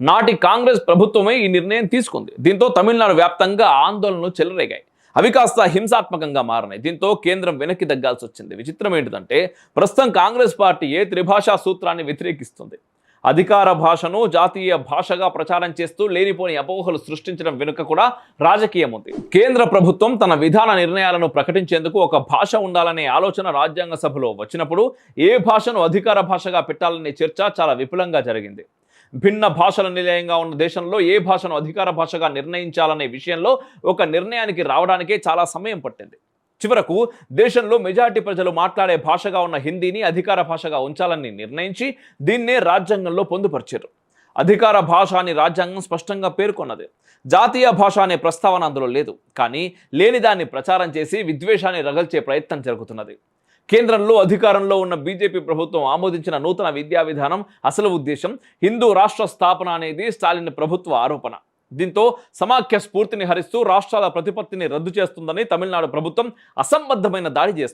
నాటి కాంగ్రెస్ ప్రభుత్వమే ఈ నిర్ణయం తీసుకుంది. దీంతో తమిళనాడు వ్యాప్తంగా ఆందోళనలు చెలరేగాయి. అవి కాస్త హింసాత్మకంగా మారినాయి. దీంతో కేంద్రం వెనక్కి తగ్గాల్సి వచ్చింది. విచిత్రం ఏంటిదంటే ప్రస్తుతం కాంగ్రెస్ పార్టీ త్రిభాషా సూత్రాన్ని వ్యతిరేకిస్తుంది. అధికార భాషను జాతీయ భాషగా ప్రచారం చేస్తూ లేనిపోని అపోహలు సృష్టించడం వెనుక కూడా రాజకీయం ఉంది. కేంద్ర ప్రభుత్వం తన విధాన నిర్ణయాలను ప్రకటించేందుకు ఒక భాష ఉండాలనే ఆలోచన రాజ్యాంగ సభలో వచ్చినప్పుడు ఏ భాషను అధికార భాషగా పెట్టాలనే చర్చ చాలా విపులంగా జరిగింది. భిన్న భాషల నిలయంగా ఉన్న దేశంలో ఏ భాషను అధికార భాషగా నిర్ణయించాలనే విషయంలో ఒక నిర్ణయానికి రావడానికే చాలా సమయం పట్టింది. చివరకు దేశంలో మెజారిటీ ప్రజలు మాట్లాడే భాషగా ఉన్న హిందీని అధికార భాషగా ఉంచాలని నిర్ణయించి దీన్నే రాజ్యాంగంలో పొందుపరిచారు. అధికార భాష అని రాజ్యాంగం స్పష్టంగా పేర్కొన్నది. జాతీయ భాష అనే ప్రస్తావన అందులో లేదు. కానీ లేనిదాన్ని ప్రచారం చేసి విద్వేషాన్ని రగల్చే ప్రయత్నం జరుగుతున్నది. కేంద్రంలో అధికారంలో ఉన్న బీజేపీ ప్రభుత్వం ఆమోదించిన నూతన విద్యా విధానం అసలు ఉద్దేశం హిందూ రాష్ట్ర స్థాపన అనేది స్టాలిన్ ప్రభుత్వ ఆరోపణ. దీంతో సమాఖ్య స్ఫూర్తిని హరిస్తూ రాష్ట్రాల ప్రతిపత్తిని రద్దు చేస్తుందని తమిళనాడు ప్రభుత్వం అసంబద్ధమైన దాడి చేస్తుంది.